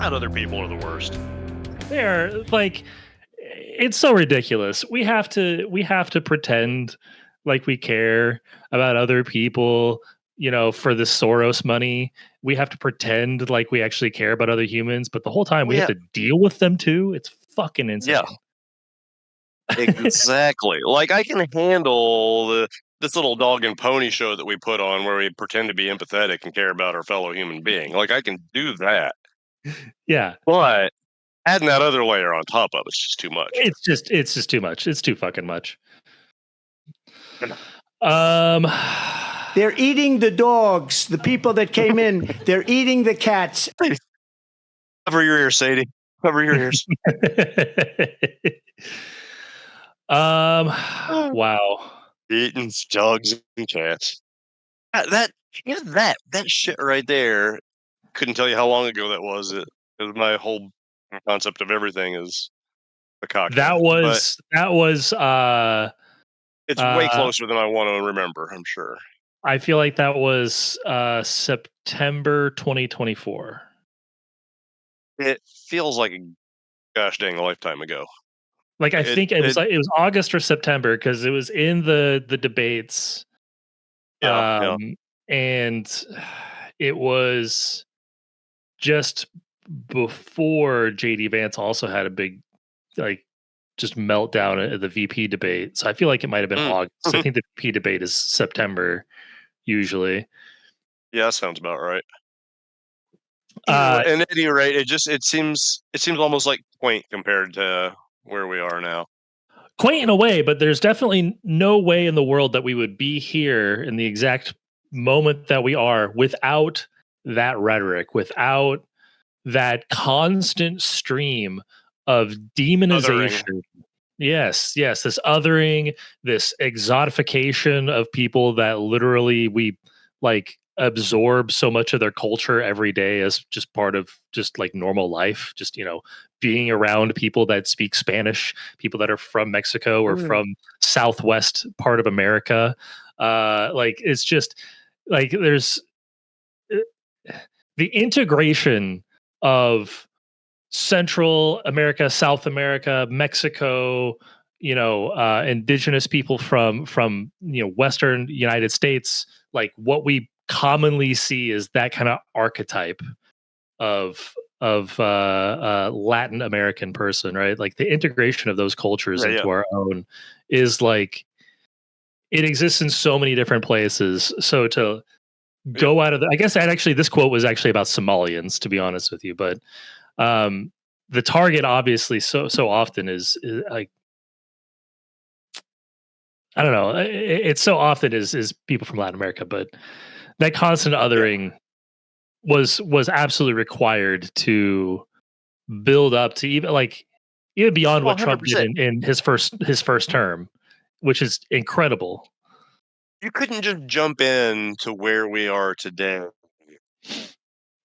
God, other people are the worst. They're like, it's so ridiculous. We have to pretend like we care about other people, for the Soros money. We have to pretend like we actually care about other humans, but the whole time we have Yeah, to deal with them too. It's fucking yeah, insane. exactly. Like I can handle this little dog and pony show that we put on where we pretend to be empathetic and care about our fellow human being. Like I can do that, Yeah. but adding that other layer on top of it's just too much. It's just too much. It's too fucking much. Um They're eating the dogs. The people that came in, they're eating the cats. Cover your ears, Sadie. Cover your ears. wow. Eating dogs and cats. That shit right there. Couldn't tell you how long ago that was. Because my whole concept of everything is a cocktail. That was it's way closer than I want to remember, I'm sure. I feel like that was September 2024. It feels like a gosh dang lifetime ago. Like I think it was August or September because it was in the debates. Yeah. And it was just before JD Vance also had a big just meltdown at the VP debate. So I feel like it might have been August. I think the VP debate is September usually. Yeah, that sounds about right. And at any rate, it seems almost like quaint compared to where we are now. Quaint in a way, but there's definitely no way in the world that we would be here in the exact moment that we are without that rhetoric, without that constant stream of demonization. Othering. Yes, this othering, this exotification of people that literally we absorb so much of their culture every day as just part of just normal life, just being around people that speak Spanish, people that are from Mexico or from southwest part of America. It's just there's the integration of Central America, South America, Mexico, indigenous people from Western United States. Like what we commonly see is that kind of archetype of Latin American person, right? Like the integration of those cultures into our own is it exists in so many different places. So to go out of I guess this quote was actually about Somalians, to be honest with you, but the target obviously so often is I don't know. It's so often is people from Latin America, but that constant othering was absolutely required to build up to even beyond what Trump did in his first term, which is incredible. You couldn't just jump in to where we are today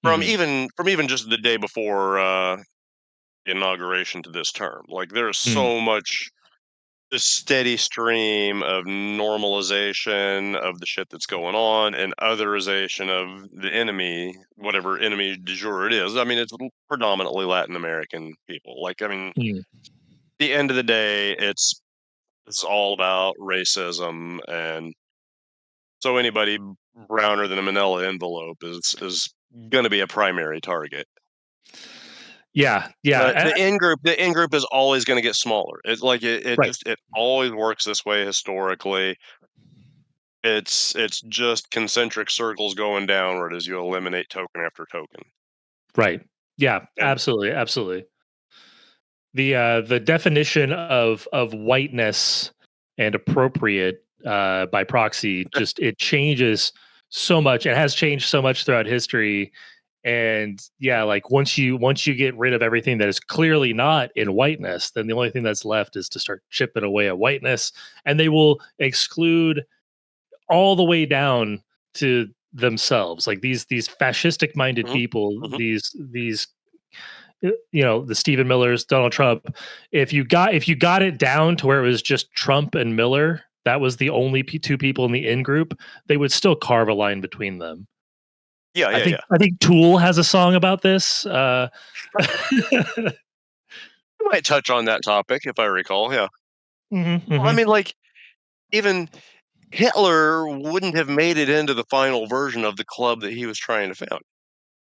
from even just the day before the inauguration to this term. Like there's so much this steady stream of normalization of the shit that's going on and otherization of the enemy, whatever enemy du jour it is. I mean, it's predominantly Latin American people. The end of the day, it's all about racism, and so anybody browner than a manila envelope is going to be a primary target. Yeah. But the in group is always going to get smaller. It's like it always works this way historically. It's just concentric circles going downward as you eliminate token after token. Right. Yeah, absolutely. The definition of whiteness and appropriate by proxy it changes so much. It has changed so much throughout history. And once you get rid of everything that is clearly not in whiteness, then the only thing that's left is to start chipping away at whiteness, and they will exclude all the way down to themselves. Like these fascistic minded people, these the Stephen Millers, Donald Trump. If you got it down to where it was just Trump and Miller, that was the only two people in the in group, they would still carve a line between them. Yeah, yeah, yeah. I think Tool has a song about this. We might touch on that topic if I recall. Yeah. Well, I Mhm. mean, like even Hitler wouldn't have made it into the final version of the club that he was trying to found.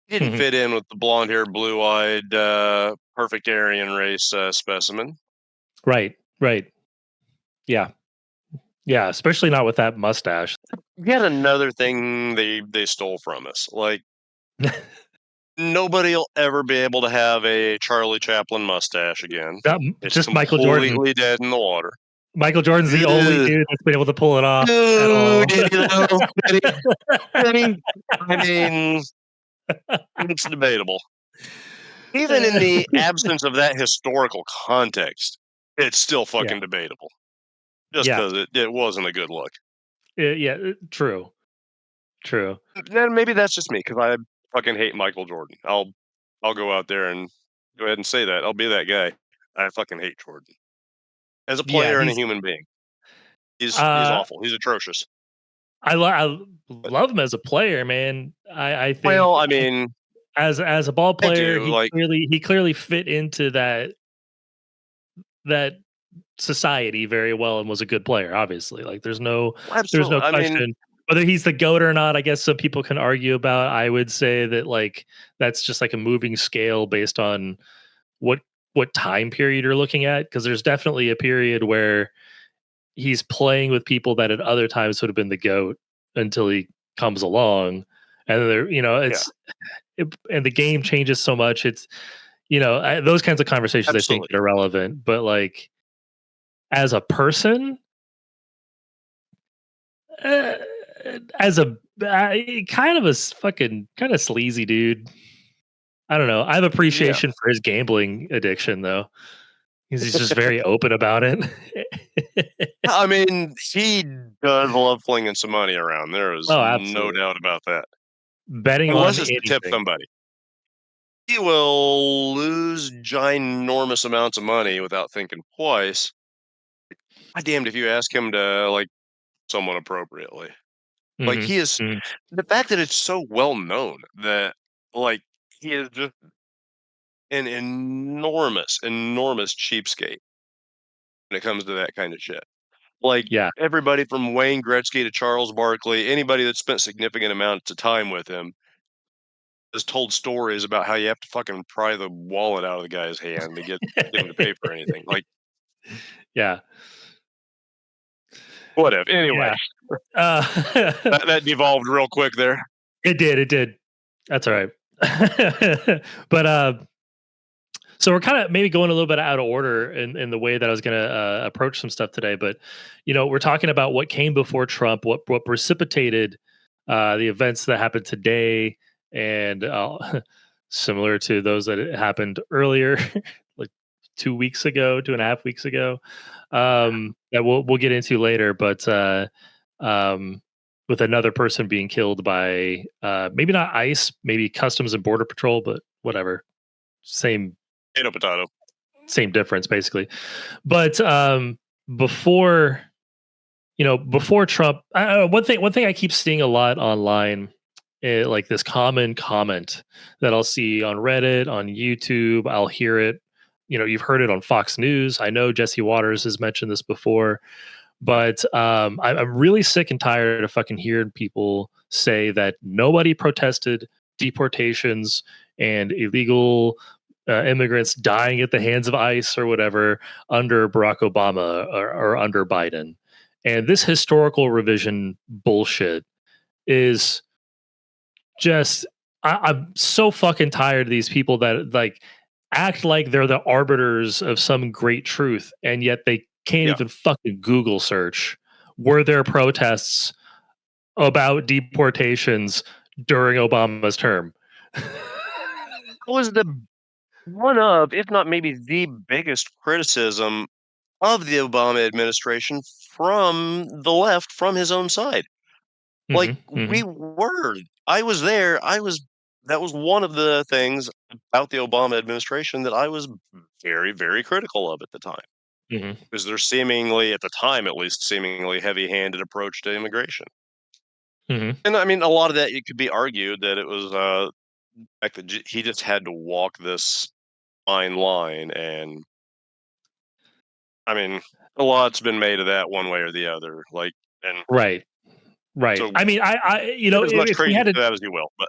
He didn't Mhm. fit in with the blonde-haired, blue-eyed, perfect Aryan race specimen. Right. Right. Yeah. Yeah. Especially not with that mustache. Yet another thing they stole from us. Like nobody'll ever be able to have a Charlie Chaplin mustache again. It's Just Michael Jordan. completely dead in the water. Michael Jordan's the only Ugh. dude that's been able to pull it off at all. Dude, I mean, it's debatable. Even in the absence of that historical context, it's still Yeah. fucking debatable. Just Yeah. because it wasn't a good look. Yeah. True. True. Then maybe that's just me because I fucking hate Michael Jordan. I'll go out there and go ahead and say that. I'll be that guy. I fucking hate Jordan as a Yeah. player and a human being. He's Uh, awful. He's atrocious. I But love him as a player, man. I think well, I mean, as a ball I player, do like he clearly fit into that society very well and was a good player. Obviously, like there's no absolutely. I mean, question whether he's the goat or not. I guess some people can argue about. I would say that like that's just like a moving scale based on what what time period you're looking at, because there's definitely a period where he's playing with people that at other times would have been the goat until he comes along, and then there, yeah, and the game changes so much. It's those kinds of conversations I think absolutely. are relevant, but like as a person, uh, as a kind of a fucking kind of sleazy dude. I don't know. I have Yeah. appreciation for his gambling addiction though. He's just very open about it. I mean, he does love flinging some money around. There is Oh, no absolutely. doubt about that. Betting Unless on it's to tip anything. somebody. He will lose ginormous amounts of money without thinking twice. I damned if you ask him to like someone appropriately. Like Mhm. he is Mhm. the fact that it's so well known that like he is just an enormous cheapskate when it comes to that kind of shit. Like Yeah. everybody from Wayne Gretzky to Charles Barkley, anybody that spent significant amounts of time with him has told stories about how you have to fucking pry the wallet out of the guy's hand to get him to pay for anything. Like Yeah. whatever. Anyway, Yeah. Uh, that devolved real quick there. it did. That's all right. But, so we're kinda maybe going a little bit out of order in the way that I was gonna, approach some stuff today, but, we're talking about what came before Trump, what precipitated, the events that happened today, and, similar to those that happened earlier, like 2 weeks ago, 2.5 weeks ago, that we'll get into later, but, um, with another person being killed by, maybe not ICE, maybe Customs and Border Patrol, but whatever. Same Potato, potato. same difference basically. But before before Trump, one thing I keep seeing a lot online, like this common comment that I'll see on Reddit, on YouTube. I'll hear it. You've heard it on Fox News. I know Jesse Waters has mentioned this before, but I'm really sick and tired of fucking hearing people say that nobody protested deportations and illegal immigrants dying at the hands of ICE or whatever under Barack Obama or under Biden. And this historical revision bullshit is just, I'm so fucking tired of these people that like act like they're the arbiters of some great truth, and yet they can't Yeah. even fucking Google search were there protests about deportations during Obama's term. Was the one of, if not maybe the biggest criticism of the Obama administration from the left, from his own side. Like Hmm. Hmm. I was there. That was one of the things about the Obama administration that I was very, very critical of at the time. Hmm. Because they're seemingly, at the time at least, seemingly heavy handed approach to immigration. And I mean, a lot of that, it could be argued that it was the fact that he just had to walk this fine line, and I mean, a lot's been made of that one way or the other. Like, and Right. Right. so I mean, you give know, as much if we credence had a to that as you will, but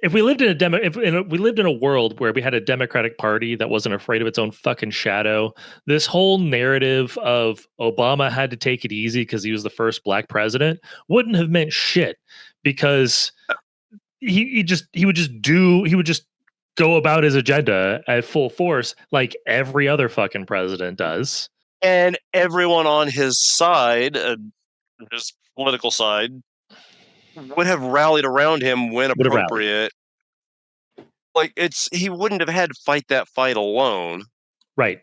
if we lived in a we lived in a world where we had a Democratic Party that wasn't afraid of its own fucking shadow, this whole narrative of Obama had to take it easy because he was the first black president wouldn't have meant shit, because he would just go about his agenda at full force like every other fucking president does. and everyone on his side, his political side, would have rallied around him when Would have rallied. appropriate. Like, he wouldn't have had to fight that fight alone. Right.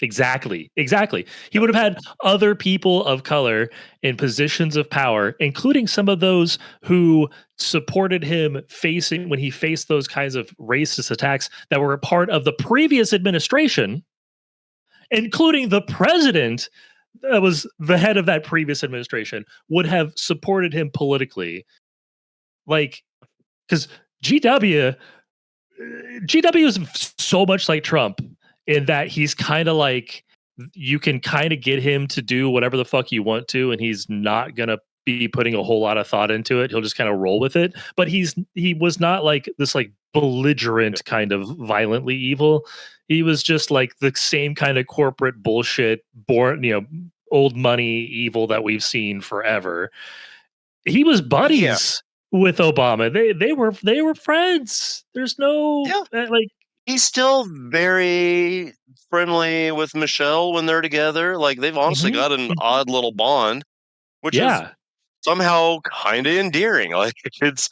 Exactly. Exactly. He would have had other people of color in positions of power, including some of those who supported him facing when he faced those kinds of racist attacks that were a part of the previous administration, including the president that was the head of that previous administration, would have supported him politically. Like, because GW GW is so much like Trump in that he's kind of like, you can kind of get him to do whatever the fuck you want to, and he's not gonna be putting a whole lot of thought into it. He'll just kind of roll with it. But he was not like this like belligerent kind of violently evil. He was just like the same kind of corporate bullshit, born, old money evil that we've seen forever. He was Yeah, buddies with Obama. They were friends. There's no yeah. like. He's still very friendly with Michelle when they're together. Like, they've honestly Mhm, got an mhm. odd little bond, which is Yeah. somehow kind of endearing. Like, it's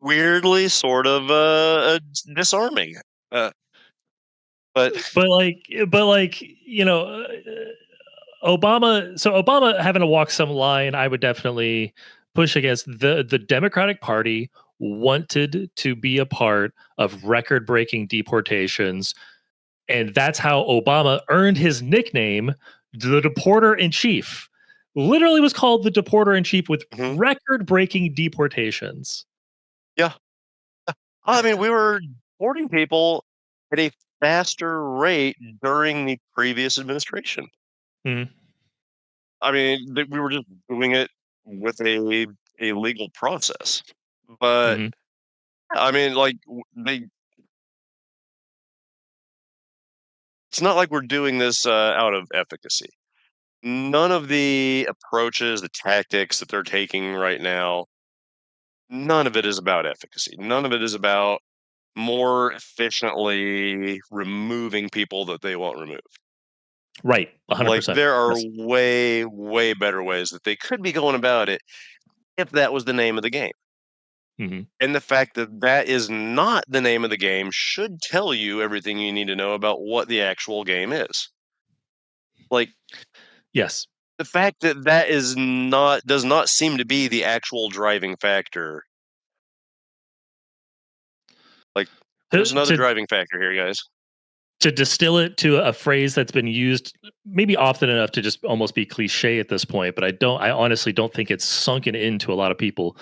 weirdly sort of disarming. Uh, but but Obama having to walk some line, I would definitely push against. The Democratic Party wanted to be a part of record-breaking deportations, and that's how Obama earned his nickname, the Deporter in Chief. Literally was called the Deporter in Chief with mhm, record-breaking deportations. yeah, I mean, we were deporting people at a faster rate during the previous administration. Mhm, I mean, we were just doing it with a legal process. But mhm. I mean, like, they it's not like we're doing this out of efficacy. None of the approaches, the tactics that they're taking right now, none of it is about efficacy. None of it is about more efficiently removing people that they want removed. Right, Like, 100%. there are Yes. way, way better ways that they could be going about it if that was the name of the game. Mhm. And the fact that that is not the name of the game should tell you everything you need to know about what the actual game is. Like, Yes. the fact that does not seem to be the actual driving factor. Like, there's To another to driving factor here, guys. to distill it to a phrase that's been used maybe often enough to just almost be cliche at this point, but I honestly don't think it's sunken into a lot of people.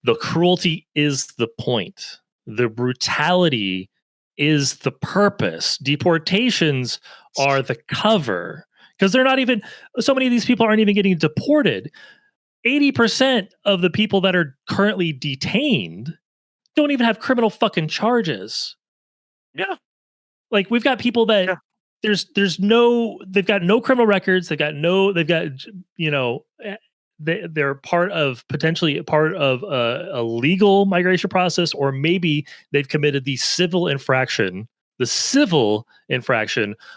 The cruelty is the point. The brutality is the purpose. Deportations are the cover, because they're not even, so many of these people aren't even getting deported. 80% of the people that are currently detained don't even have criminal fucking charges. Yeah, Like, we've got people that yeah, there's no, they've got no criminal records, they've got, you know, they're part of, potentially a part of a legal migration process, or maybe they've committed the civil infraction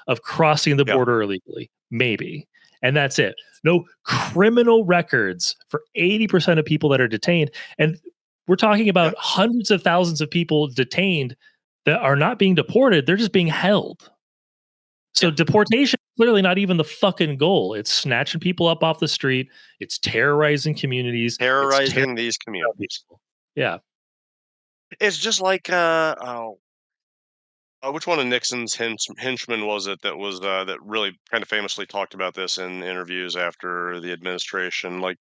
of crossing the yeah, border illegally, maybe, and that's it. No criminal records for 80% of people that are detained, and we're talking yeah, about hundreds of thousands of people detained that are not being deported, they're just being held. So yeah. deportation is clearly not even the fucking goal. It's snatching people up off the street. It's terrorizing communities. It's terrorizing Terrorizing these communities. people. Yeah. It's just like which one of Nixon's henchmen was it that was that really kind of famously talked about this in interviews after the administration? Like,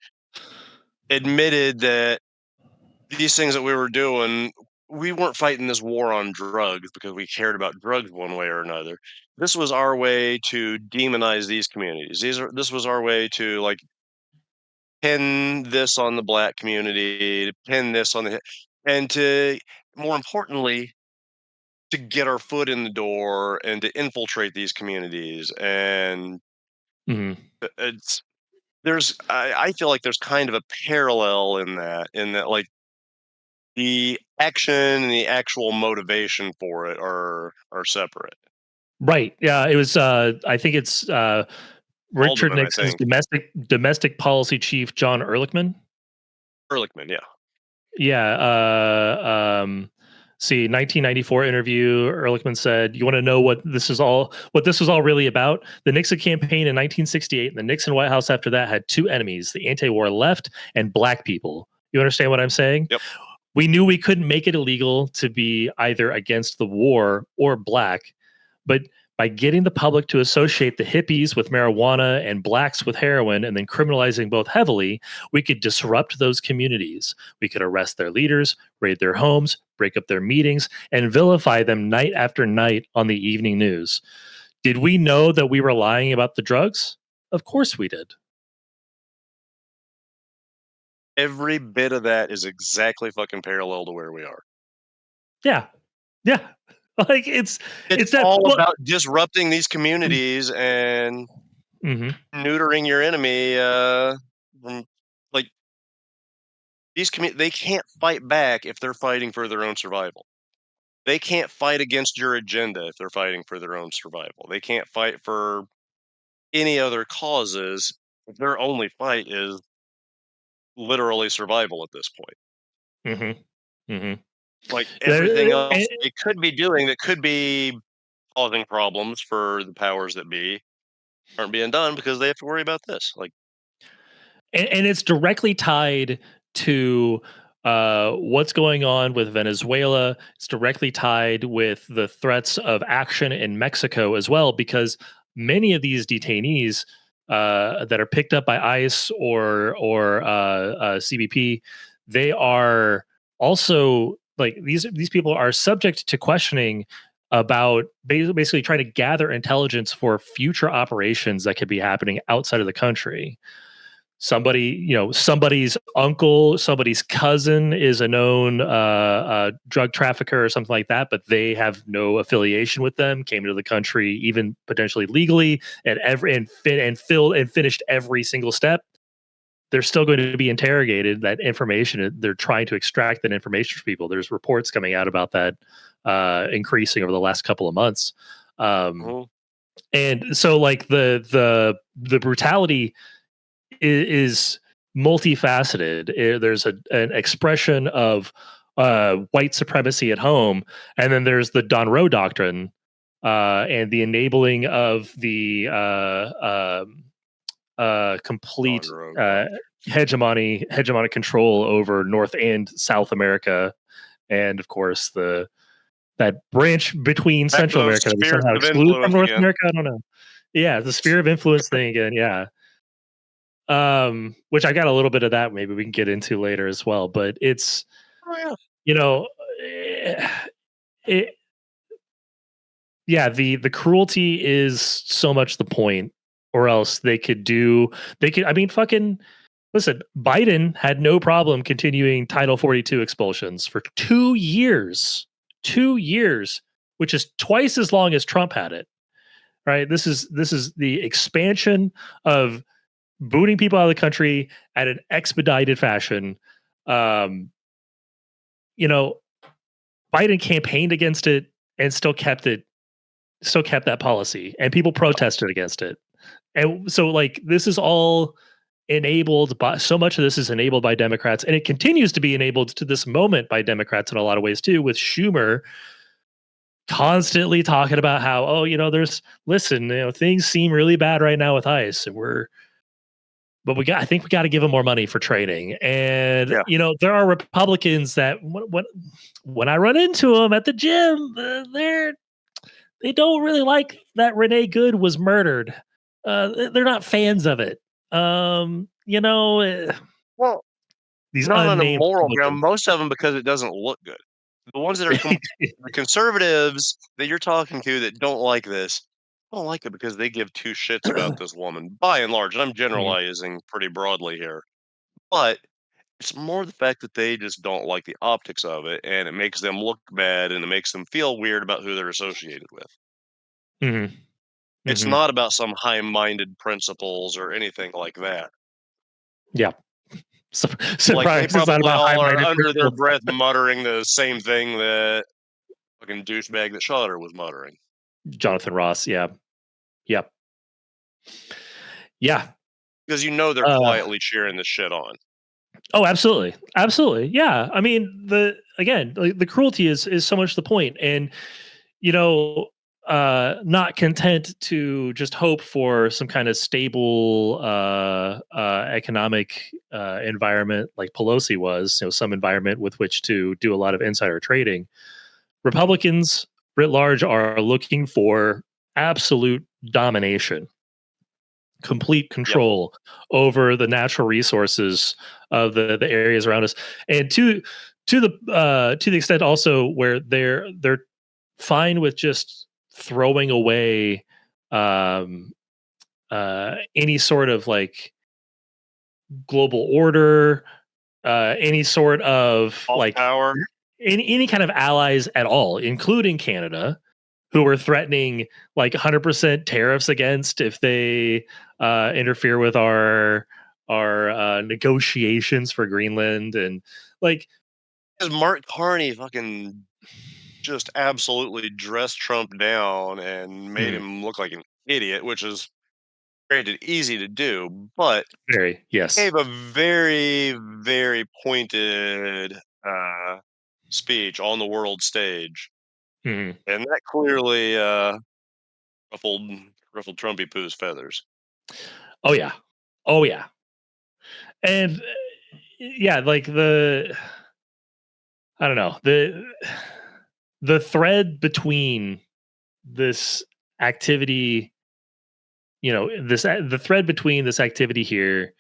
admitted that these things that we were doing, we weren't fighting this war on drugs because we cared about drugs one way or another. This was our way to demonize these communities. This was our way to like pin this on the black community, to pin this on the, and to more importantly, to get our foot in the door and to infiltrate these communities. And Mhm. it's I feel like there's kind of a parallel in that like the action and the actual motivation for it are separate. Right. Yeah. It was. I think it's Richard Haldeman, I Nixon's think. domestic policy chief, John Ehrlichman. Ehrlichman, yeah. Yeah. See, 1994 interview. Ehrlichman said, "You want to know what this is all? What this was all really about? The Nixon campaign in 1968 and the Nixon White House after that had two enemies: the anti-war left and black people. You understand what I'm saying? Yep. We knew we couldn't make it illegal to be either against the war or black, but by getting the public to associate the hippies with marijuana and blacks with heroin and then criminalizing both heavily, we could disrupt those communities. We could arrest their leaders, raid their homes, break up their meetings, and vilify them night after night on the evening news. Did we know that we were lying about the drugs? Of course we did. Every bit of that is exactly fucking parallel to where we are. Yeah. Yeah. Like it's It's that all well, about disrupting these communities and mhm. neutering your enemy. From, like they can't fight back if they're fighting for their own survival. They can't fight against your agenda if they're fighting for their own survival. They can't fight for any other causes if their only fight is literally survival at this point. Mhm. Mhm. Like everything There- else they could be doing that could be causing problems for the powers that be aren't being done because they have to worry about this. Like, and it's directly tied to what's going on with Venezuela. It's directly tied with the threats of action in Mexico as well, because many of these detainees that are picked up by ICE or CBP, they are also like these people are subject to questioning about basically trying to gather intelligence for future operations that could be happening outside of the country. Somebody's uncle, somebody's cousin is a known drug trafficker or something like that, but they have no affiliation with them, came into the country even potentially legally, and finished every single step. They're still going to be interrogated. That information, they're trying to extract that information from people. There's reports coming out about that increasing over the last couple of months. um, mhm. and so like the brutality is multifaceted. There's an expression of white supremacy at home, and then there's the Don Roe doctrine and the enabling of the On complete road dog. hegemonic control over North and South America, and of course the that branch between Back to Central those America that we spheres somehow of exclude from influence North again. America. I don't know. Yeah, the sphere of influence thing again. Yeah, which I got a little bit of that. Maybe we can get into later as well. But it's Oh yeah. you know, eh, it yeah, the cruelty is so much the point, or else they could. I mean, fucking listen. Biden had no problem continuing Title 42 expulsions for 2 years, 2 years, which is twice as long as Trump had it. Right. This is the expansion of booting people out of the country at an expedited fashion. Um, you know, Biden campaigned against it and still kept that policy, and people protested against it. And so, like, this is all enabled by so much of this is enabled by Democrats, and it continues to be enabled to this moment by Democrats in a lot of ways too, with Schumer constantly talking about how, oh, things seem really bad right now with ICE, and I think we got to give them more money for training. And Yeah. there are Republicans that when I run into them at the gym, they don't really like that Renee Good was murdered. They're not fans of it. Well, these not on a unnamed moral ground. Republicans. Most of them because it doesn't look good. The ones that are the conservatives that you're talking to that don't like this, don't like it because they give two shits about this woman, by and large. And I'm Mhm. generalizing pretty broadly here, but it's more the fact that they just don't like the optics of it, and it makes them look bad, and it makes them feel weird about who they're associated with. Mhm. It's Mhm. not about some high-minded principles or anything like that. Yeah. Like, they Surprise! It's not probably about all are high-minded under their principles. breath muttering the same thing that fucking douchebag that shot her was muttering. Jonathan Ross. Yeah. Yep. Yeah. Because you know they're Uh, quietly cheering this shit on. oh, absolutely, absolutely. Yeah. I mean, the cruelty is so much the point, and you know, not content to just hope for some kind of stable economic environment like Pelosi was, some environment with which to do a lot of insider trading. Republicans writ large are looking for absolute domination, complete Yep. control over the natural resources of the areas around us, and to the extent also where they're fine with just throwing away um, any sort of like global order, any sort of Off like power. any kind of allies at all, including Canada, who were threatening like 100% tariffs against if they interfere with our negotiations for Greenland, and like Because Mark Carney fucking just absolutely dressed Trump down and made hmm, him look like an idiot, which is granted easy to do, but very he yes. gave a very, very pointed speech on the world stage, Hmm. and that clearly ruffled ruffled Trumpy Poo's feathers. Oh yeah, oh yeah, and yeah, like I don't know, the thread between this activity, the thread between this activity here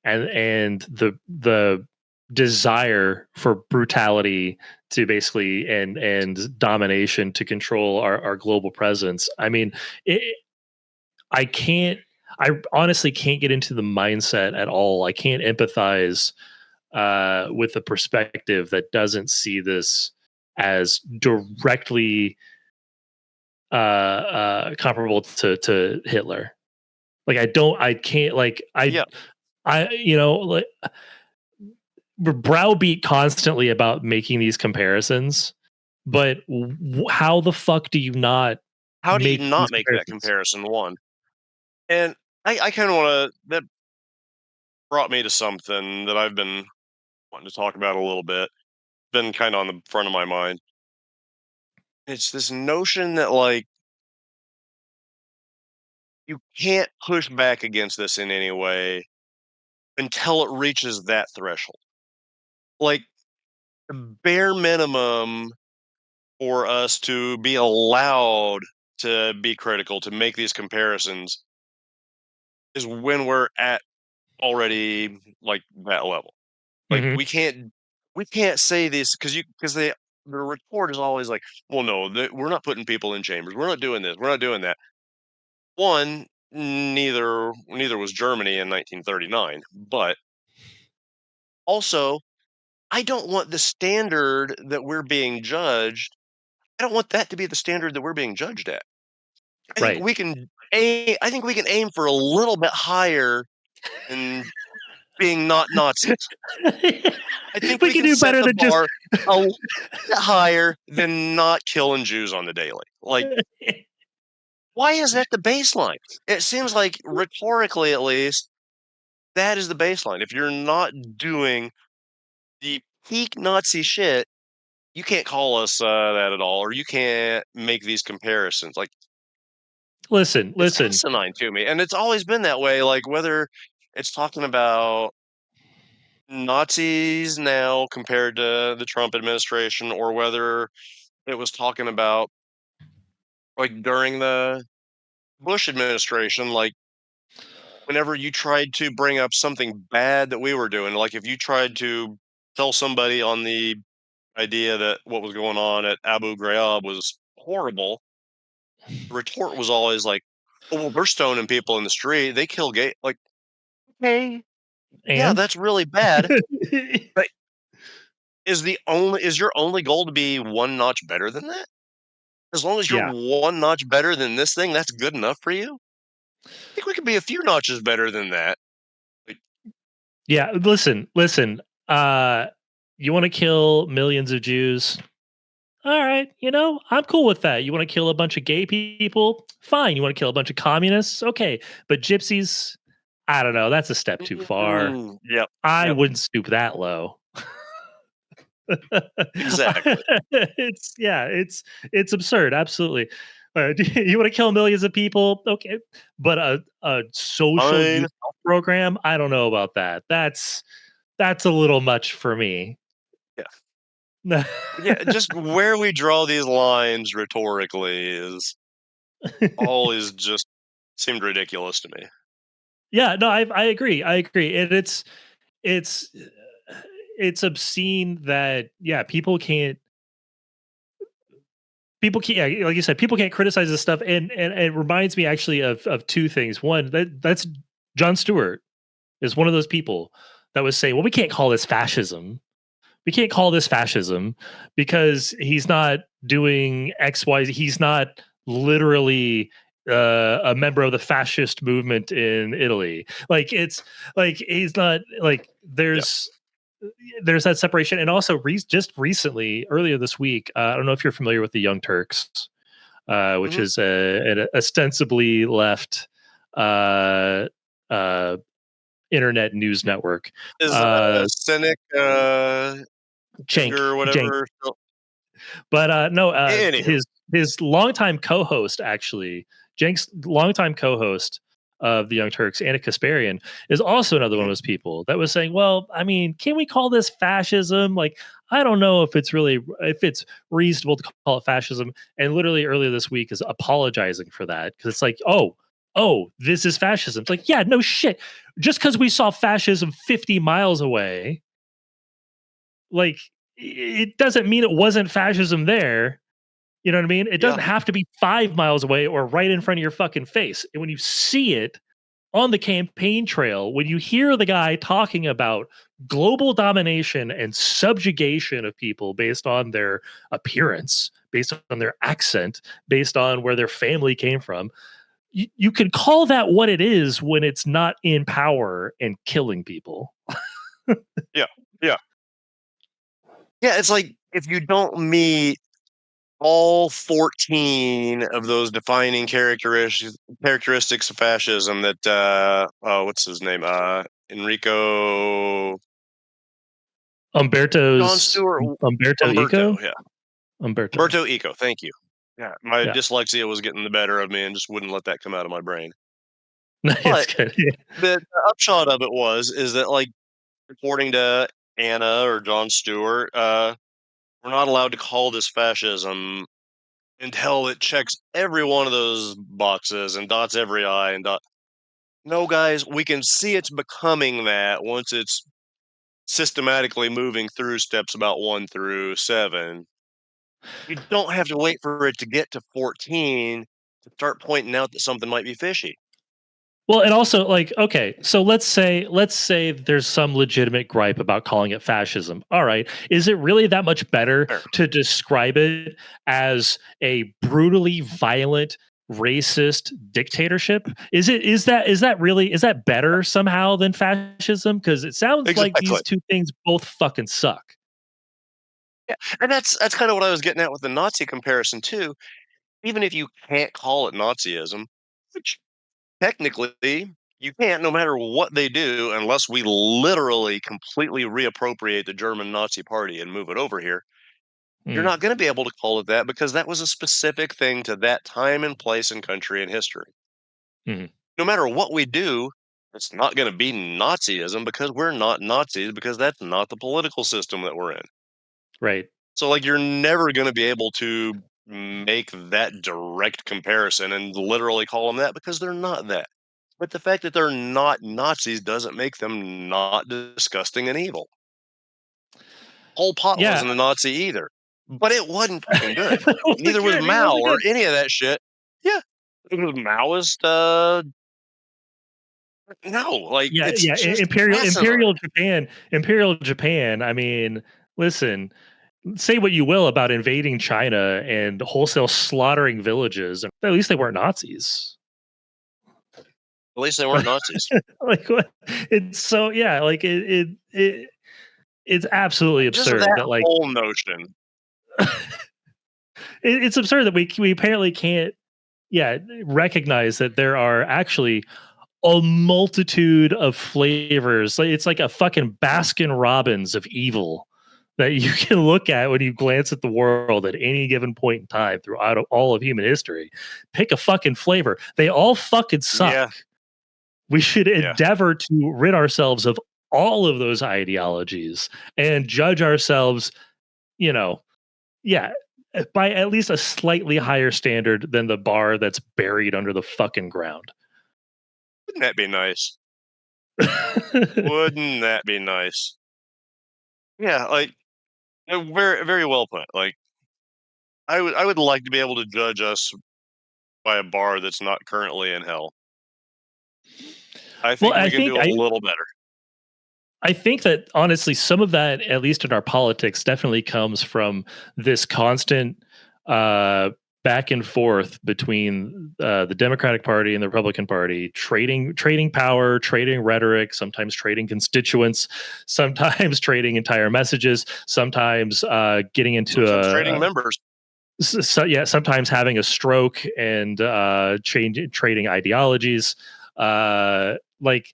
and the desire for brutality to basically and domination to control our global presence. I mean, it, I can't. I honestly can't get into the mindset at all. I can't empathize with a perspective that doesn't see this as directly comparable to Hitler. Like I can't like Yeah. like we're browbeat constantly about making these comparisons, but how the fuck do you not How do you make these not make that comparisons? comparison? One, and I kind of want to. That brought me to something that I've been wanting to talk about a little bit. Been kind of on the front of my mind. It's this notion that like you can't push back against this in any way until it reaches that threshold. Like the bare minimum for us to be allowed to be critical, to make these comparisons, is when we're at already like that level. Like Hmm. we can't say this because the report is always like, well, no, we're not putting people in chambers. We're not doing this. We're not doing that. One, neither was Germany in 1939, but also I don't want the standard that we're being judged. I don't want that to be the standard that we're being judged at. I think Right. we can I think we can aim for a little bit higher than being not Nazis. I think We we can can do set better the than just bar a little bit higher than not killing Jews on the daily. Like, why is that the baseline? It seems like rhetorically, at least, that is the baseline. If you're not doing the peak Nazi shit, you can't call us that at all, or you can't make these comparisons. Like, it's listen. asinine to me, and it's always been that way. Like, whether it's talking about Nazis now compared to the Trump administration, or whether it was talking about like during the Bush administration, like whenever you tried to bring up something bad that we were doing, like if you tried to tell somebody on the idea that what was going on at Abu Ghraib was horrible, the retort was always like, "Oh, well, they're stoning people in the street. They kill gay." Like, hey, yeah, And that's really bad. But is your only goal to be one notch better than that? As long as you're yeah, one notch better than this thing, that's good enough for you? I think we could be a few notches better than that. Like, yeah. Listen. Uh, you want to kill millions of Jews? All right, I'm cool with that. You want to kill a bunch of gay people? Fine. You want to kill a bunch of communists? Okay. But gypsies, I don't know. That's a step too far. yep, I yep, wouldn't stoop that low. exactly. It's absurd. Absolutely. You want to kill millions of people? Okay, but a social Fine. youth health program? I don't know about that. That's a little much for me. Yeah. Yeah, just where we draw these lines rhetorically is always just seemed ridiculous to me. Yeah, no, I agree. I agree. And it's it's obscene that people can't yeah, like you said, people can't criticize this stuff. And it reminds me actually of two things. One, that's Jon Stewart is one of those people that was saying, well, we can't call this fascism. We can't call this fascism because he's not doing XY. He's not literally a member of the fascist movement in Italy. Like it's like he's not like Yeah. there's that separation. And also just recently, earlier this week, I don't know if you're familiar with the Young Turks, which Mhm. is an ostensibly left uh, uh, internet news network. Is, Uh, Cynic, Cenk, Edgar or Cenk. whatever still But no, anywho. his longtime co-host, actually, Cenk's longtime co-host of the Young Turks, Anna Kasparian, is also another one of Mhm. those people that was saying, "Well, I mean, can we call this fascism? Like, I don't know if it's reasonable to call it fascism." And literally earlier this week is apologizing for that because it's like, oh, this is fascism. It's like, yeah, no shit. Just because we saw fascism 50 miles away, like it doesn't mean it wasn't fascism there. You know what I mean? It Yeah. doesn't have to be 5 miles away or right in front of your fucking face. And when you see it on the campaign trail, when you hear the guy talking about global domination and subjugation of people based on their appearance, based on their accent, based on where their family came from, you can call that what it is when it's not in power and killing people. Yeah. Yeah. Yeah, it's like if you don't meet all 14 of those defining characteristics of fascism that, oh, what's his name? Enrico John Umberto's Stewart Umberto Umberto, Eco? yeah. Umberto. Umberto Eco, thank you. Yeah, my Yeah. dyslexia was getting the better of me and just wouldn't let that come out of my brain. It's But good. the upshot of it is that, like, according to Anna or John Stewart, we're not allowed to call this fascism until it checks every one of those boxes and dots every I and dot. No, guys, we can see it's becoming that once it's systematically moving through steps about 1 through 7. You don't have to wait for it to get to 14 to start pointing out that something might be fishy. Well, and also like, okay, so let's say there's some legitimate gripe about calling it fascism. All right. Is it really that much better Sure. to describe it as a brutally violent racist dictatorship? Is that better somehow than fascism? Because it sounds like Exactly. these two things both fucking suck. Yeah, and that's kinda what I was getting at with the Nazi comparison too. Even if you can't call it Nazism, which technically you can't no matter what they do unless we literally completely reappropriate the German Nazi party and move it over here. You're Mm, not gonna be able to call it that because that was a specific thing to that time and place and country and history. mhm, No matter what we do, it's not gonna be Nazism because we're not Nazis because that's not the political system that we're in. right. So, like, you're never gonna be able to make that direct comparison and literally call them that because they're not that. But the fact that they're not Nazis doesn't make them not disgusting and evil. Pol Pot Yeah. wasn't a Nazi either, but it wasn't fucking good. It wasn't Neither was good. He Mao wasn't or good. any of that shit. Yeah, it was Maoist. No, like Yeah, it's yeah. just Imperial asinine. Japan. Imperial Japan. I mean, listen. Say what you will about invading China and wholesale slaughtering villages. At least they weren't Nazis. At least they weren't Nazis. Like what? It's so yeah. Like it's absolutely Just absurd that that like whole notion. it's absurd that we apparently can't recognize that there are actually a multitude of flavors. Like it's like a fucking Baskin Robbins of evil that you can look at when you glance at the world at any given point in time throughout all of human history. Pick a fucking flavor. They all fucking suck. Yeah, We should yeah. endeavor to rid ourselves of all of those ideologies and judge ourselves, you know, yeah, by at least a slightly higher standard than the bar that's buried under the fucking ground. Wouldn't that be nice? Wouldn't that be nice? Yeah, like very very well put. Like I would like to be able to judge us by a bar that's not currently in hell. I Well, think we can do a little better. I think that honestly, some of that, at least in our politics, definitely comes from this constant back and forth between the Democratic Party and the Republican Party, trading power, trading rhetoric, sometimes trading constituents, sometimes trading entire messages, sometimes getting into Sometimes trading members. sometimes having a stroke and trading ideologies. Like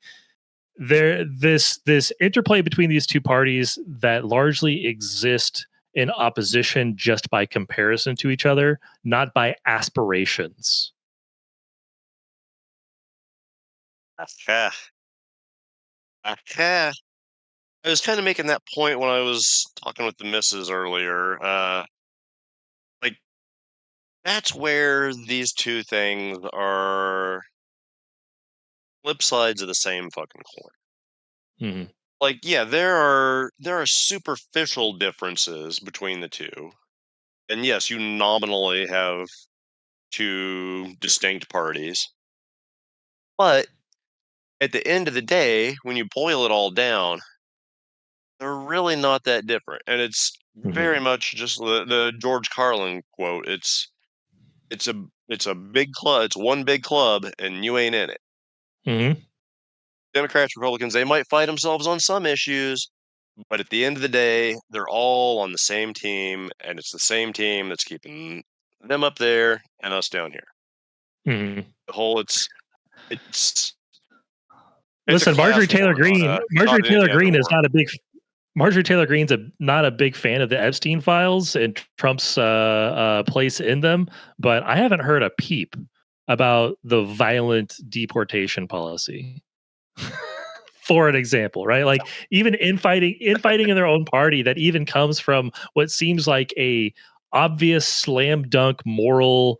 this interplay between these two parties that largely exist in opposition just by comparison to each other, not by aspirations. Yeah. Yeah. I was kind of making that point when I was talking with the missus earlier. Like that's where these two things are flip sides of the same fucking coin. Mhm. Like, yeah, there are superficial differences between the two. And yes, you nominally have two distinct parties. But at the end of the day, when you boil it all down, they're really not that different. And it's Mhm. very much just the George Carlin quote. It's a it's a big club. It's one big club, and you ain't in it. Mhm. Democrats, Republicans, they might fight themselves on some issues, but at the end of the day, they're all on the same team, and it's the same team that's keeping them up there and us down here. Mhm. The whole it's it's a Listen, class war, Marjorie not an Taylor gender Greene is war. not a big Marjorie Taylor Greene's not a big fan of the Epstein files and Trump's place in them, but I haven't heard a peep about the violent deportation policy. For an example, right? Like even infighting in their own party that even comes from what seems like a obvious slam dunk moral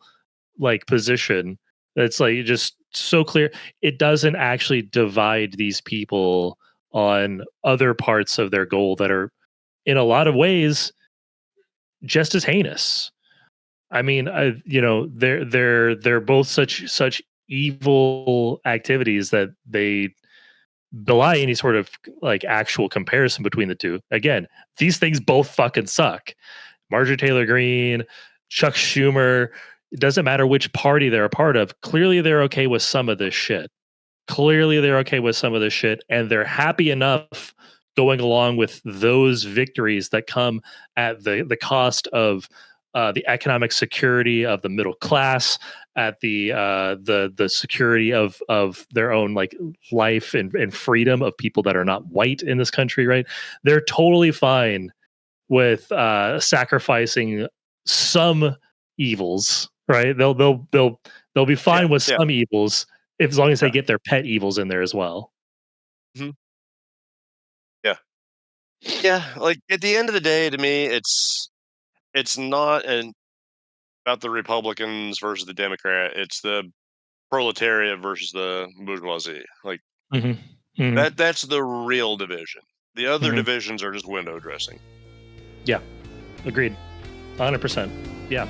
like position that's like just so clear. It doesn't actually divide these people on other parts of their goal that are in a lot of ways just as heinous. I mean, they're both such evil activities that they belie any sort of like actual comparison between the two. Again, these things both fucking suck. Marjorie Taylor Greene, Chuck Schumer, it doesn't matter which party they're a part of. Clearly they're okay with some of this shit. Clearly they're okay with some of this shit and they're happy enough going along with those victories that come at the cost of the economic security of the middle class, at the security of their own like life and freedom of people that are not white in this country, right? They're totally fine with sacrificing some evils, right? They'll be Yeah, fine with yeah, some evils if as long as they yeah. get their pet evils in there as well. Mhm. Yeah. Yeah, like, at the end of the day, to me, it's not about the Republicans versus the Democrat, it's the proletariat versus the bourgeoisie. Like Mm-hmm. that's the real division. The other Mhm. divisions are just window dressing. Yeah, agreed, 100%. Yeah.